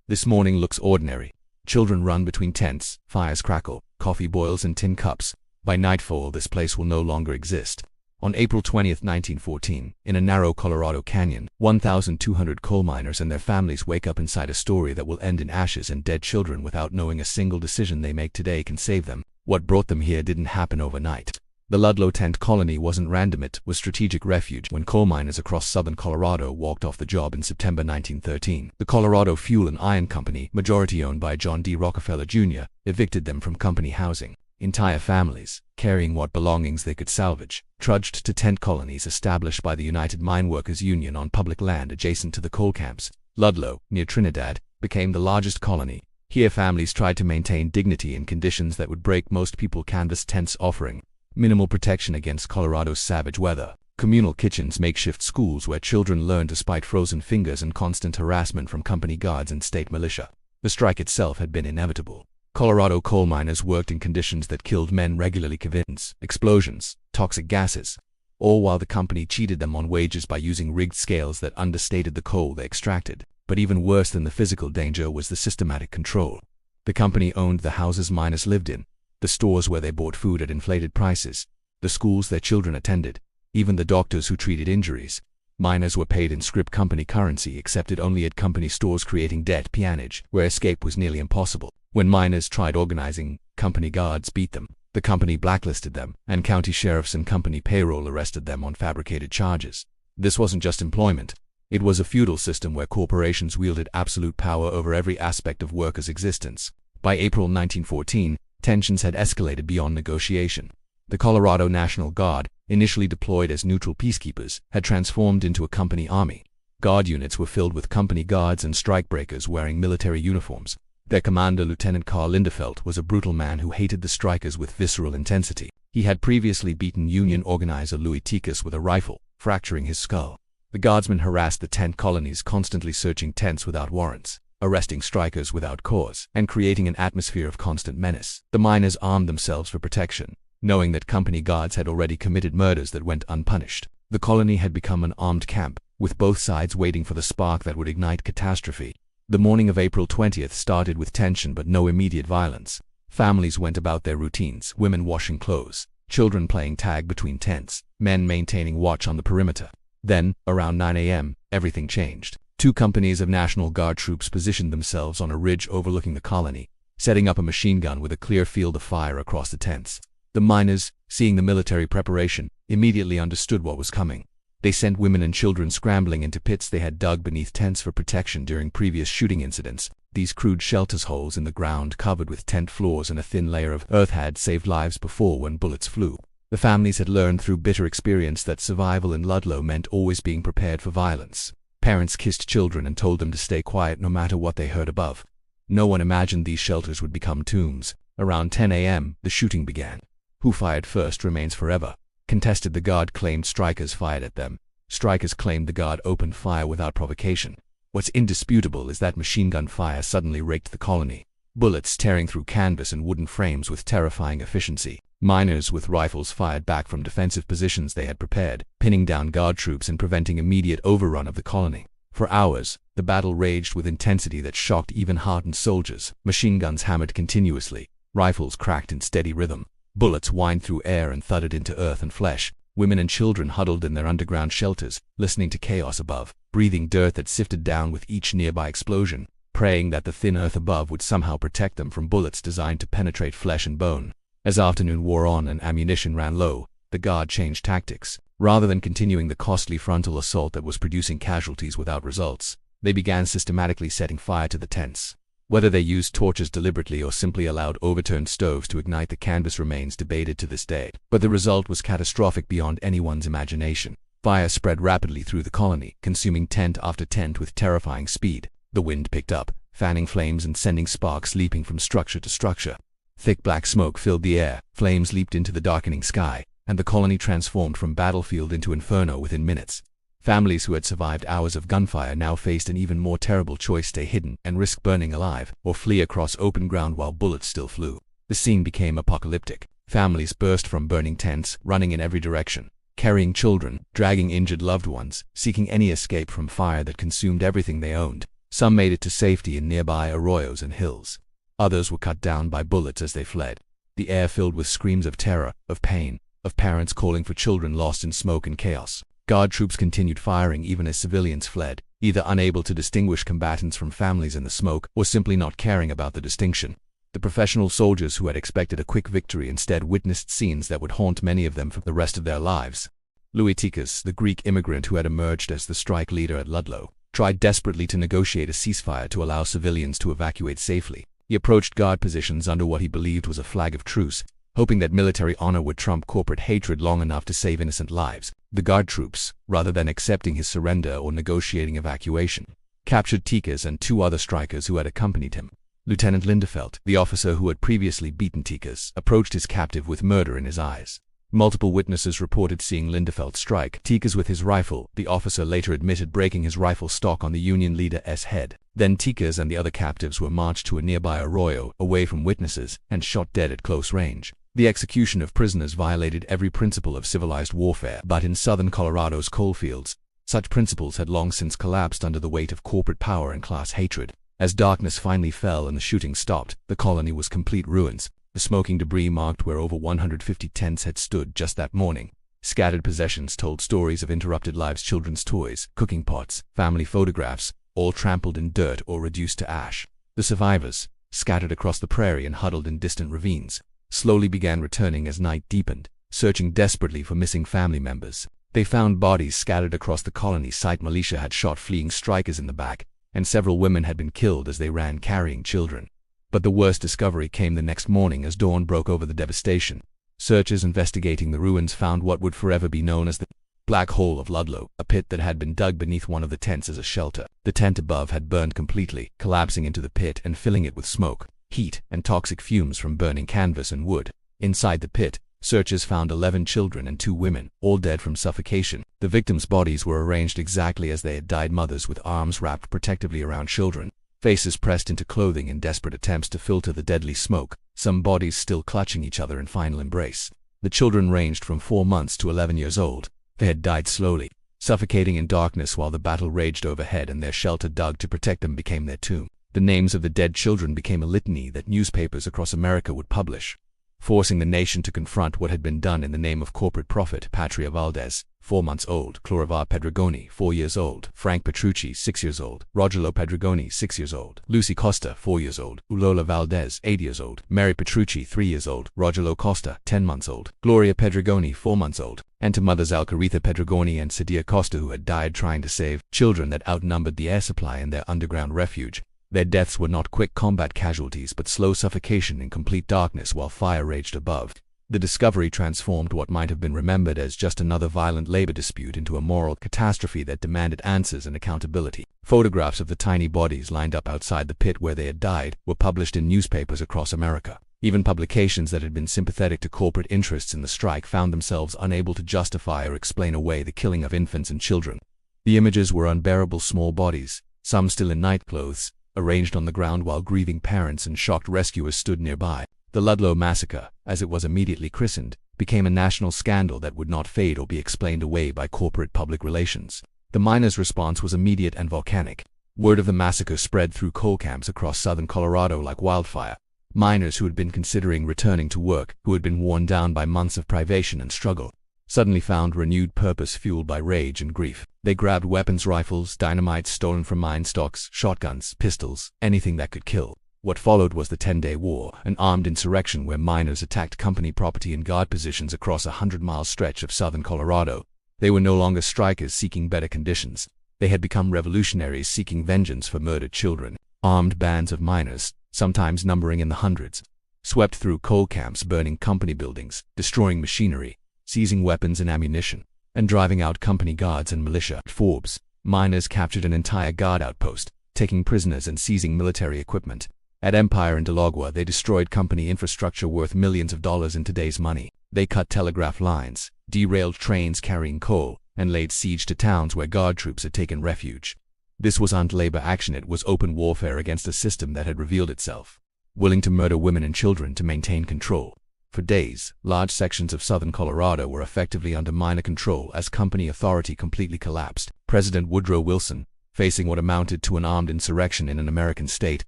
This morning looks ordinary. Children run between tents, fires crackle, coffee boils in tin cups. By nightfall, this place will no longer exist. On April 20, 1914, in a narrow Colorado canyon, 1,200 coal miners and their families wake up inside a story that will end in ashes and dead children without knowing a single decision they make today can save them. What brought them here didn't happen overnight. The Ludlow tent colony wasn't random, it was strategic refuge when coal miners across southern Colorado walked off the job in September 1913. The Colorado Fuel and Iron Company, majority owned by John D. Rockefeller Jr., evicted them from company housing. Entire families, carrying what belongings they could salvage, trudged to tent colonies established by the United Mine Workers Union on public land adjacent to the coal camps. Ludlow, near Trinidad, became the largest colony. Here families tried to maintain dignity in conditions that would break most people. Canvas tents offering minimal protection against Colorado's savage weather. Communal kitchens, makeshift schools where children learned despite frozen fingers and constant harassment from company guards and state militia. The strike itself had been inevitable. Colorado coal miners worked in conditions that killed men regularly: convictions, explosions, toxic gases, all while the company cheated them on wages by using rigged scales that understated the coal they extracted. But even worse than the physical danger was the systematic control. The company owned the houses miners lived in, the stores where they bought food at inflated prices, the schools their children attended, even the doctors who treated injuries. Miners were paid in scrip company currency, accepted only at company stores, creating debt peonage where escape was nearly impossible. When miners tried organizing, company guards beat them, the company blacklisted them, and county sheriffs and company payroll arrested them on fabricated charges. This wasn't just employment. It was a feudal system where corporations wielded absolute power over every aspect of workers' existence. By April 1914, tensions had escalated beyond negotiation. The Colorado National Guard, initially deployed as neutral peacekeepers, had transformed into a company army. Guard units were filled with company guards and strikebreakers wearing military uniforms. Their commander, Lieutenant Carl Linderfelt, was a brutal man who hated the strikers with visceral intensity. He had previously beaten Union organizer Louis Tikas with a rifle, fracturing his skull. The guardsmen harassed the tent colonies, constantly searching tents without warrants, arresting strikers without cause, and creating an atmosphere of constant menace. The miners armed themselves for protection, knowing that company guards had already committed murders that went unpunished. The colony had become an armed camp, with both sides waiting for the spark that would ignite catastrophe. The morning of April 20th started with tension but no immediate violence. Families went about their routines, women washing clothes, children playing tag between tents, men maintaining watch on the perimeter. Then, around 9 a.m., everything changed. Two companies of National Guard troops positioned themselves on a ridge overlooking the colony, setting up a machine gun with a clear field of fire across the tents. The miners, seeing the military preparation, immediately understood what was coming. They sent women and children scrambling into pits they had dug beneath tents for protection during previous shooting incidents. These crude shelters, holes in the ground covered with tent floors and a thin layer of earth, had saved lives before when bullets flew. The families had learned through bitter experience that survival in Ludlow meant always being prepared for violence. Parents kissed children and told them to stay quiet no matter what they heard above. No one imagined these shelters would become tombs. Around 10 a.m., the shooting began. Who fired first remains forever. Contested, the guard claimed strikers fired at them. Strikers claimed the guard opened fire without provocation. What's indisputable is that machine gun fire suddenly raked the colony. Bullets tearing through canvas and wooden frames with terrifying efficiency. Miners with rifles fired back from defensive positions they had prepared, pinning down guard troops and preventing immediate overrun of the colony. For hours, the battle raged with intensity that shocked even hardened soldiers. Machine guns hammered continuously. Rifles cracked in steady rhythm. Bullets whined through air and thudded into earth and flesh. Women and children huddled in their underground shelters, listening to chaos above, breathing dirt that sifted down with each nearby explosion, praying that the thin earth above would somehow protect them from bullets designed to penetrate flesh and bone. As afternoon wore on and ammunition ran low, the guard changed tactics. Rather than continuing the costly frontal assault that was producing casualties without results, they began systematically setting fire to the tents. Whether they used torches deliberately or simply allowed overturned stoves to ignite the canvas remains debated to this day. But the result was catastrophic beyond anyone's imagination. Fire spread rapidly through the colony, consuming tent after tent with terrifying speed. The wind picked up, fanning flames and sending sparks leaping from structure to structure. Thick black smoke filled the air, flames leaped into the darkening sky, and the colony transformed from battlefield into inferno within minutes. Families who had survived hours of gunfire now faced an even more terrible choice: stay hidden and risk burning alive, or flee across open ground while bullets still flew. The scene became apocalyptic. Families burst from burning tents, running in every direction, carrying children, dragging injured loved ones, seeking any escape from fire that consumed everything they owned. Some made it to safety in nearby arroyos and hills. Others were cut down by bullets as they fled. The air filled with screams of terror, of pain, of parents calling for children lost in smoke and chaos. Guard troops continued firing even as civilians fled, either unable to distinguish combatants from families in the smoke or simply not caring about the distinction. The professional soldiers who had expected a quick victory instead witnessed scenes that would haunt many of them for the rest of their lives. Louis Tikas, the Greek immigrant who had emerged as the strike leader at Ludlow, tried desperately to negotiate a ceasefire to allow civilians to evacuate safely. He approached guard positions under what he believed was a flag of truce, hoping that military honor would trump corporate hatred long enough to save innocent lives. The guard troops, rather than accepting his surrender or negotiating evacuation, captured Tikas and 2 other strikers who had accompanied him. Lieutenant Lindefeld, the officer who had previously beaten Tikas, approached his captive with murder in his eyes. Multiple witnesses reported seeing Lindefeld strike Tikas with his rifle. The officer later admitted breaking his rifle stock on the Union leader's head. Then Tikas and the other captives were marched to a nearby arroyo, away from witnesses, and shot dead at close range. The execution of prisoners violated every principle of civilized warfare, but in southern Colorado's coalfields, such principles had long since collapsed under the weight of corporate power and class hatred. As darkness finally fell and the shooting stopped, the colony was complete ruins. The smoking debris marked where over 150 tents had stood just that morning. Scattered possessions told stories of interrupted lives, children's toys, cooking pots, family photographs, all trampled in dirt or reduced to ash. The survivors, scattered across the prairie and huddled in distant ravines, slowly began returning as night deepened, searching desperately for missing family members. They found bodies scattered across the colony site. Militia had shot fleeing strikers in the back, and several women had been killed as they ran carrying children. But the worst discovery came the next morning as dawn broke over the devastation. Searchers investigating the ruins found what would forever be known as the Black Hole of Ludlow, a pit that had been dug beneath one of the tents as a shelter. The tent above had burned completely, collapsing into the pit and filling it with smoke, heat, and toxic fumes from burning canvas and wood. Inside the pit, searchers found 11 children and 2 women, all dead from suffocation. The victims' bodies were arranged exactly as they had died, mothers with arms wrapped protectively around children, faces pressed into clothing in desperate attempts to filter the deadly smoke, some bodies still clutching each other in final embrace. The children ranged from 4 months to 11 years old. They had died slowly, suffocating in darkness while the battle raged overhead, and their shelter dug to protect them became their tomb. The names of the dead children became a litany that newspapers across America would publish, forcing the nation to confront what had been done in the name of corporate profit. Patria Valdez, 4 months old. Clorivar Pedregoni, 4 years old. Frank Petrucci, 6 years old. Rogelio Pedregoni, 6 years old. Lucy Costa, 4 years old. Ulola Valdez, 8 years old. Mary Petrucci, 3 years old. Rogelio Costa, 10 months old. Gloria Pedregoni, 4 months old. And to mothers Alcaritha Pedregoni and Sadia Costa, who had died trying to save children that outnumbered the air supply in their underground refuge. Their deaths were not quick combat casualties but slow suffocation in complete darkness while fire raged above. The discovery transformed what might have been remembered as just another violent labor dispute into a moral catastrophe that demanded answers and accountability. Photographs of the tiny bodies lined up outside the pit where they had died were published in newspapers across America. Even publications that had been sympathetic to corporate interests in the strike found themselves unable to justify or explain away the killing of infants and children. The images were unbearable: small bodies, some still in nightclothes, arranged on the ground while grieving parents and shocked rescuers stood nearby. The Ludlow Massacre, as it was immediately christened, became a national scandal that would not fade or be explained away by corporate public relations. The miners' response was immediate and volcanic. Word of the massacre spread through coal camps across southern Colorado like wildfire. Miners who had been considering returning to work, who had been worn down by months of privation and struggle, suddenly found renewed purpose fueled by rage and grief. They grabbed weapons, rifles, dynamite stolen from mine stocks, shotguns, pistols, anything that could kill. What followed was the 10-day war, an armed insurrection where miners attacked company property and guard positions across a 100-mile stretch of southern Colorado. They were no longer strikers seeking better conditions. They had become revolutionaries seeking vengeance for murdered children. Armed bands of miners, sometimes numbering in the hundreds, swept through coal camps, burning company buildings, destroying machinery, seizing weapons and ammunition, and driving out company guards and militia. At Forbes, miners captured an entire guard outpost, taking prisoners and seizing military equipment. At Empire and Delagua, they destroyed company infrastructure worth millions of dollars in today's money. They cut telegraph lines, derailed trains carrying coal, and laid siege to towns where guard troops had taken refuge. This wasn't labor action, it was open warfare against a system that had revealed itself, willing to murder women and children to maintain control. For days, large sections of southern Colorado were effectively under miner control as company authority completely collapsed. President Woodrow Wilson, facing what amounted to an armed insurrection in an American state,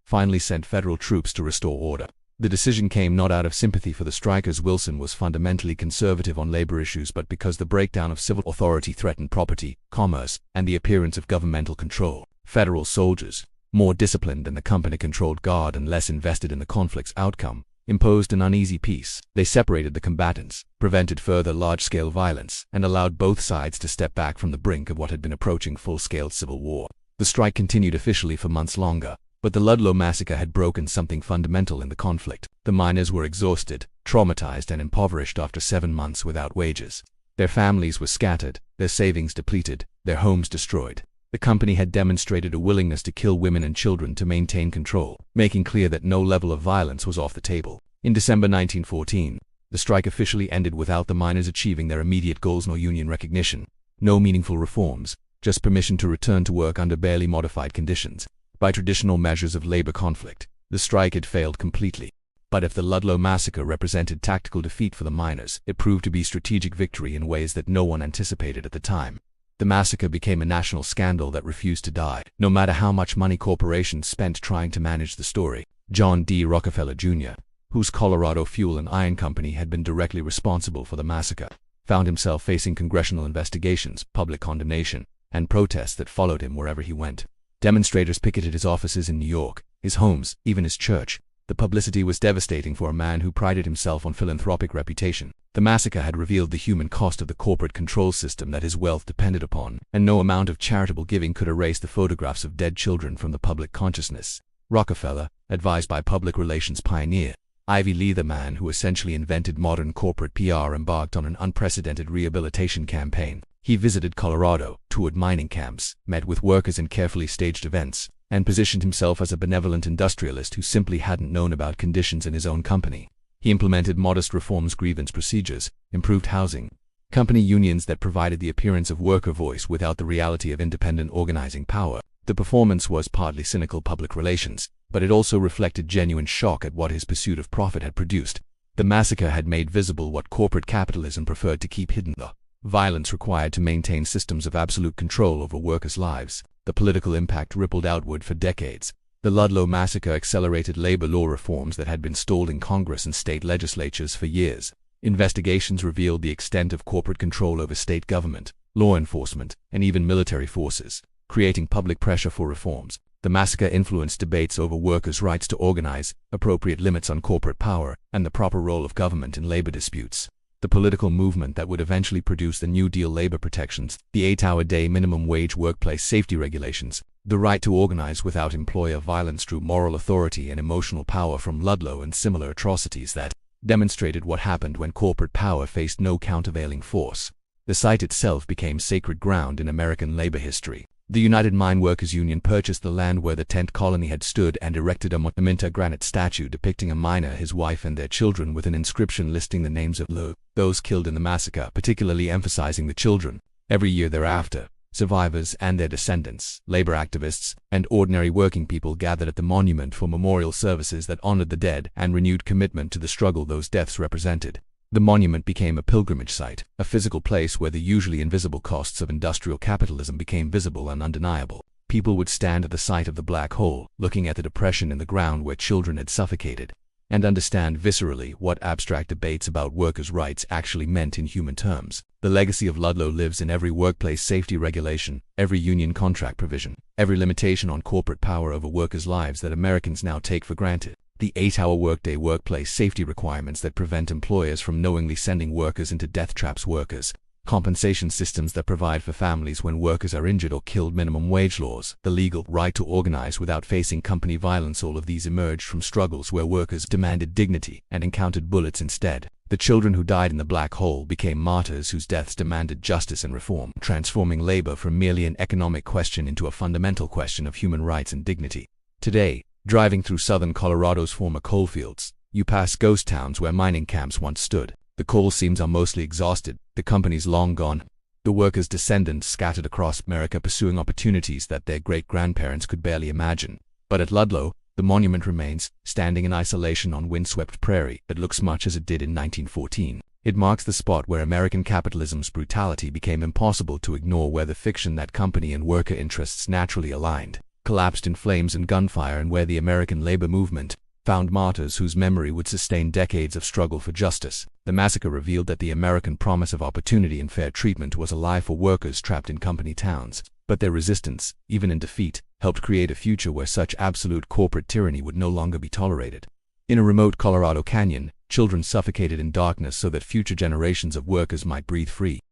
finally sent federal troops to restore order. The decision came not out of sympathy for the strikers. Wilson was fundamentally conservative on labor issues, but because the breakdown of civil authority threatened property, commerce, and the appearance of governmental control. Federal soldiers, more disciplined than the company-controlled Guard and less invested in the conflict's outcome, imposed an uneasy peace. They separated the combatants, prevented further large-scale violence, and allowed both sides to step back from the brink of what had been approaching full-scale civil war. The strike continued officially for months longer, but the Ludlow massacre had broken something fundamental in the conflict. The miners were exhausted, traumatized, and impoverished after 7 months without wages. Their families were scattered, their savings depleted, their homes destroyed. The company had demonstrated a willingness to kill women and children to maintain control, making clear that no level of violence was off the table. In December 1914, the strike officially ended without the miners achieving their immediate goals: no union recognition, no meaningful reforms, just permission to return to work under barely modified conditions. By traditional measures of labor conflict, the strike had failed completely. But if the Ludlow massacre represented tactical defeat for the miners, it proved to be strategic victory in ways that no one anticipated at the time. The massacre became a national scandal that refused to die, no matter how much money corporations spent trying to manage the story. John D. Rockefeller Jr., whose Colorado Fuel and Iron Company had been directly responsible for the massacre, found himself facing congressional investigations, public condemnation, and protests that followed him wherever he went. Demonstrators picketed his offices in New York, his homes, even his church. The publicity was devastating for a man who prided himself on philanthropic reputation. The massacre had revealed the human cost of the corporate control system that his wealth depended upon, and no amount of charitable giving could erase the photographs of dead children from the public consciousness. Rockefeller, advised by public relations pioneer Ivy Lee, the man who essentially invented modern corporate PR, embarked on an unprecedented rehabilitation campaign. He visited Colorado, toured mining camps, met with workers in carefully staged events, and positioned himself as a benevolent industrialist who simply hadn't known about conditions in his own company. He implemented modest reforms, grievance procedures, improved housing, company unions that provided the appearance of worker voice without the reality of independent organizing power. The performance was partly cynical public relations, but it also reflected genuine shock at what his pursuit of profit had produced. The massacre had made visible what corporate capitalism preferred to keep hidden: the violence required to maintain systems of absolute control over workers' lives. The political impact rippled outward for decades. The Ludlow massacre accelerated labor law reforms that had been stalled in Congress and state legislatures for years. Investigations revealed the extent of corporate control over state government, law enforcement, and even military forces, creating public pressure for reforms. The massacre influenced debates over workers' rights to organize, appropriate limits on corporate power, and the proper role of government in labor disputes. The political movement that would eventually produce the New Deal labor protections, the 8-hour-day minimum wage, workplace safety regulations, the right to organize without employer violence drew moral authority and emotional power from Ludlow and similar atrocities that demonstrated what happened when corporate power faced no countervailing force. The site itself became sacred ground in American labor history. The United Mine Workers Union purchased the land where the tent colony had stood and erected a monumental granite statue depicting a miner, his wife, and their children, with an inscription listing the names of those killed in the massacre, particularly emphasizing the children. Every year thereafter, survivors and their descendants, labor activists, and ordinary working people gathered at the monument for memorial services that honored the dead and renewed commitment to the struggle those deaths represented. The monument became a pilgrimage site, a physical place where the usually invisible costs of industrial capitalism became visible and undeniable. People would stand at the site of the black hole, looking at the depression in the ground where children had suffocated, and understand viscerally what abstract debates about workers' rights actually meant in human terms. The legacy of Ludlow lives in every workplace safety regulation, every union contract provision, every limitation on corporate power over workers' lives that Americans now take for granted. The 8-hour workday, workplace safety requirements that prevent employers from knowingly sending workers into death traps, workers' compensation systems that provide for families when workers are injured or killed, minimum wage laws, the legal right to organize without facing company violence. All of these emerged from struggles where workers demanded dignity and encountered bullets instead. The children who died in the black hole became martyrs whose deaths demanded justice and reform, transforming labor from merely an economic question into a fundamental question of human rights and dignity. Today, driving through southern Colorado's former coalfields, you pass ghost towns where mining camps once stood. The coal seams are mostly exhausted, the companies long gone, the workers' descendants scattered across America pursuing opportunities that their great-grandparents could barely imagine. But at Ludlow, The monument remains, standing in isolation on windswept prairie that looks much as it did in 1914. It marks the spot where American capitalism's brutality became impossible to ignore, where the fiction that company and worker interests naturally aligned collapsed in flames and gunfire, and where the American labor movement found martyrs whose memory would sustain decades of struggle for justice. The massacre revealed that the American promise of opportunity and fair treatment was a lie for workers trapped in company towns, but their resistance, even in defeat, helped create a future where such absolute corporate tyranny would no longer be tolerated. In a remote Colorado canyon, children suffocated in darkness so that future generations of workers might breathe free.